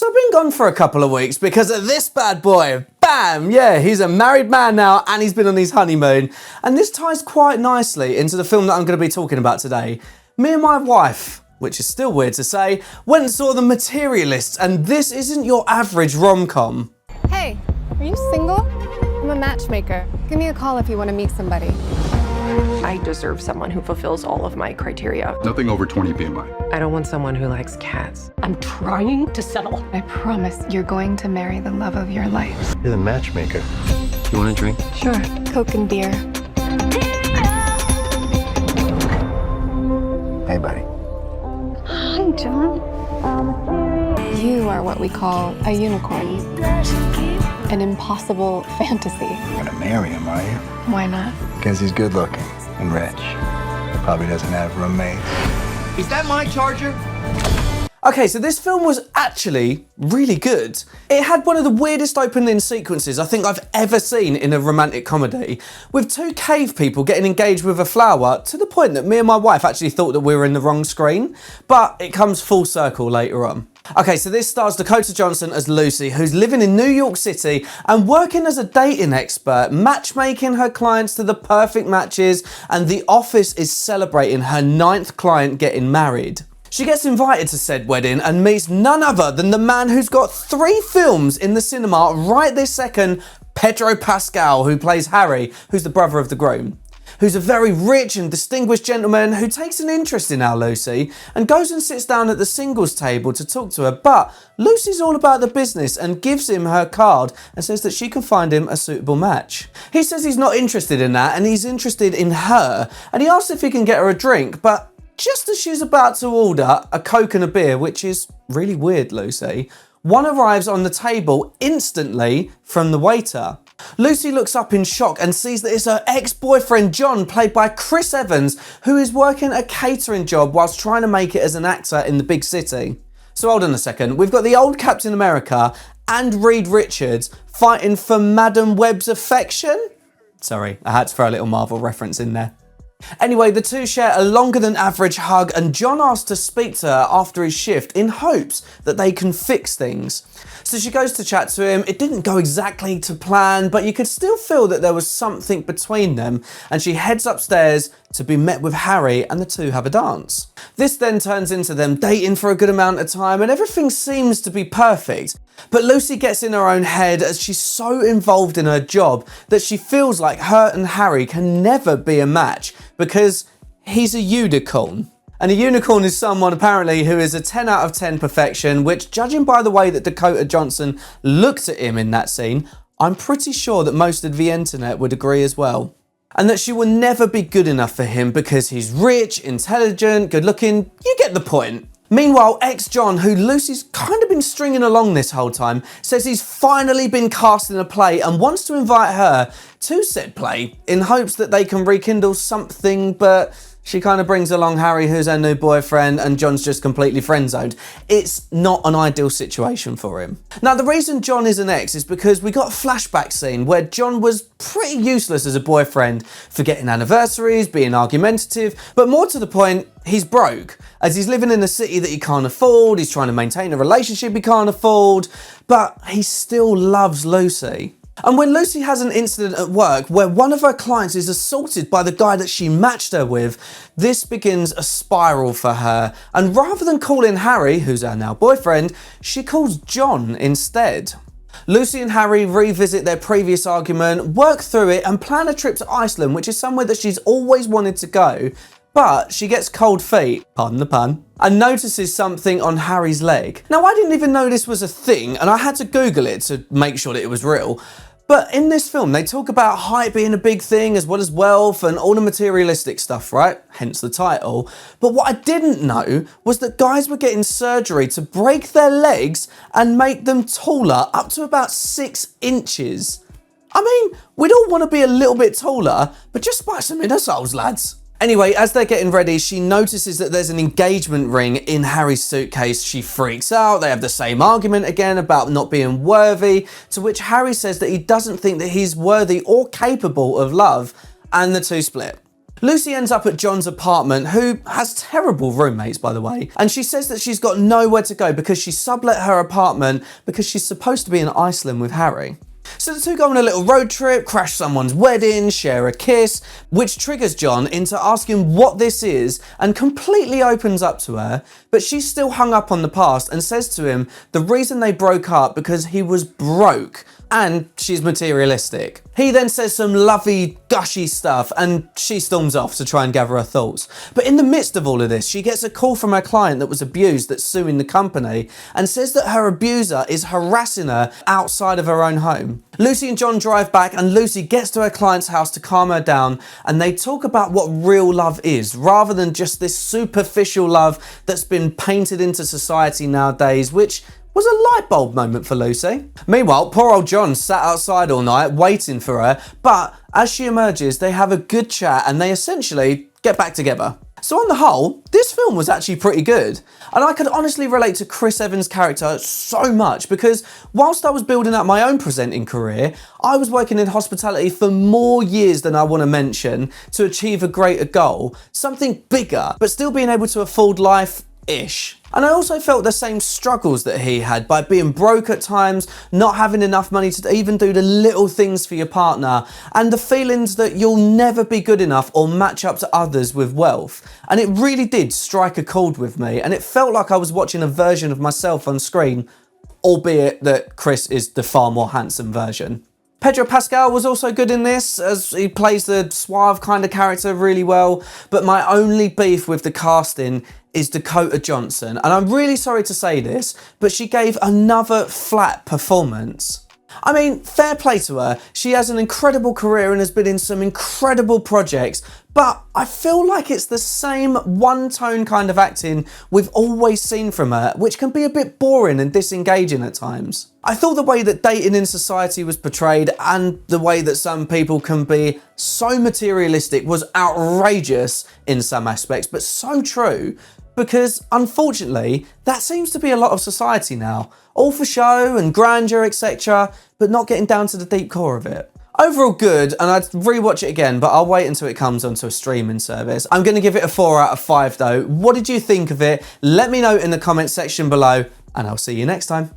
So I've been gone for a couple of weeks because of this bad boy. Bam! Yeah, he's a married man now and he's been on his honeymoon. And this ties quite nicely into the film that I'm going to be talking about today. Me and my wife, which is still weird to say, went and saw The Materialists, and this isn't your average rom-com. Hey, are you single? I'm a matchmaker. Give me a call if you want to meet somebody. I deserve someone who fulfills all of my criteria. Nothing over 20 BMI. I don't want someone who likes cats. I'm trying to settle. I promise you're going to marry the love of your life. You're the matchmaker. You want a drink? Sure. Coke and beer. Hey, buddy. Hi, John. You are what we call a unicorn. An impossible fantasy. You're gonna marry him, are you? Why not? Because he's good looking and rich. Probably doesn't have roommates. Is that my charger? Okay, so this film was actually really good. It had one of the weirdest opening sequences I think I've ever seen in a romantic comedy, with two cave people getting engaged with a flower, to the point that me and my wife actually thought that we were in the wrong screen, but it comes full circle later on. Okay, so this stars Dakota Johnson as Lucy, who's living in New York City and working as a dating expert, matchmaking her clients to the perfect matches, and the office is celebrating her 9th client getting married. She gets invited to said wedding and meets none other than the man who's got 3 films in the cinema right this second, Pedro Pascal, who plays Harry, who's the brother of the groom, who's a very rich and distinguished gentleman who takes an interest in our Lucy and goes and sits down at the singles table to talk to her. But Lucy's all about the business and gives him her card and says that she can find him a suitable match. He says he's not interested in that and he's interested in her, and he asks if he can get her a drink, but just as she's about to order a Coke and a beer, which is really weird, Lucy, one arrives on the table instantly from the waiter. Lucy looks up in shock and sees that it's her ex-boyfriend John, played by Chris Evans, who is working a catering job whilst trying to make it as an actor in the big city. So hold on a second, we've got the old Captain America and Reed Richards fighting for Madam Web's affection? Sorry, I had to throw a little Marvel reference in there. Anyway, the two share a longer than average hug and John asks to speak to her after his shift in hopes that they can fix things. So she goes to chat to him. It didn't go exactly to plan, but you could still feel that there was something between them, and she heads upstairs to be met with Harry, and the two have a dance. This then turns into them dating for a good amount of time and everything seems to be perfect. But Lucy gets in her own head as she's so involved in her job that she feels like her and Harry can never be a match because he's a unicorn. And a unicorn is someone apparently who is a 10 out of 10 perfection, which, judging by the way that Dakota Johnson looked at him in that scene, I'm pretty sure that most of the internet would agree as well. And that she will never be good enough for him because he's rich, intelligent, good looking, you get the point. Meanwhile, ex-John, who Lucy's kind of been stringing along this whole time, says he's finally been cast in a play and wants to invite her to said play in hopes that they can rekindle something, but she kind of brings along Harry, who's her new boyfriend, and John's just completely friend-zoned. It's not an ideal situation for him. Now, the reason John is an ex is because we got a flashback scene where John was pretty useless as a boyfriend, forgetting anniversaries, being argumentative, but more to the point, he's broke, as he's living in a city that he can't afford, he's trying to maintain a relationship he can't afford, but he still loves Lucy. And when Lucy has an incident at work where one of her clients is assaulted by the guy that she matched her with, this begins a spiral for her. And rather than calling Harry, who's her now boyfriend, she calls John instead. Lucy and Harry revisit their previous argument, work through it, and plan a trip to Iceland, which is somewhere that she's always wanted to go. But she gets cold feet, pardon the pun, and notices something on Harry's leg. Now, I didn't even know this was a thing, and I had to Google it to make sure that it was real. But in this film, they talk about height being a big thing, as well as wealth and all the materialistic stuff, right? Hence the title. But what I didn't know was that guys were getting surgery to break their legs and make them taller, up to about 6 inches. I mean, we'd all want to be a little bit taller, but just spice them inner souls, lads. Anyway, as they're getting ready, she notices that there's an engagement ring in Harry's suitcase. She freaks out. They have the same argument again about not being worthy, to which Harry says that he doesn't think that he's worthy or capable of love, and the two split. Lucy ends up at John's apartment, who has terrible roommates, by the way, and she says that she's got nowhere to go because she sublet her apartment because she's supposed to be in Iceland with Harry. So the two go on a little road trip, crash someone's wedding, share a kiss, which triggers John into asking what this is and completely opens up to her, but she's still hung up on the past and says to him the reason they broke up because he was broke and she's materialistic. He then says some lovey, gushy stuff and she storms off to try and gather her thoughts. But in the midst of all of this, she gets a call from her client that was abused that's suing the company and says that her abuser is harassing her outside of her own home. Lucy and John drive back and Lucy gets to her client's house to calm her down and they talk about what real love is rather than just this superficial love that's been painted into society nowadays, which was a light bulb moment for Lucy. Meanwhile, poor old John sat outside all night waiting for her, but as she emerges, they have a good chat and they essentially get back together. So on the whole, this film was actually pretty good. And I could honestly relate to Chris Evans' character so much because whilst I was building up my own presenting career, I was working in hospitality for more years than I want to mention to achieve a greater goal, something bigger, but still being able to afford life-ish. And I also felt the same struggles that he had by being broke at times, not having enough money to even do the little things for your partner, and the feelings that you'll never be good enough or match up to others with wealth. And it really did strike a chord with me, and it felt like I was watching a version of myself on screen, albeit that Chris is the far more handsome version. Pedro Pascal was also good in this, as he plays the suave kind of character really well, but my only beef with the casting is Dakota Johnson, and I'm really sorry to say this, but she gave another flat performance. I mean, fair play to her, she has an incredible career and has been in some incredible projects, but I feel like it's the same one-tone kind of acting we've always seen from her, which can be a bit boring and disengaging at times. I thought the way that dating in society was portrayed and the way that some people can be so materialistic was outrageous in some aspects, but so true. Because unfortunately, that seems to be a lot of society now. All for show and grandeur, etc., but not getting down to the deep core of it. Overall good, and I'd rewatch it again, but I'll wait until it comes onto a streaming service. I'm going to give it a 4 out of 5 though. What did you think of it? Let me know in the comment section below, and I'll see you next time.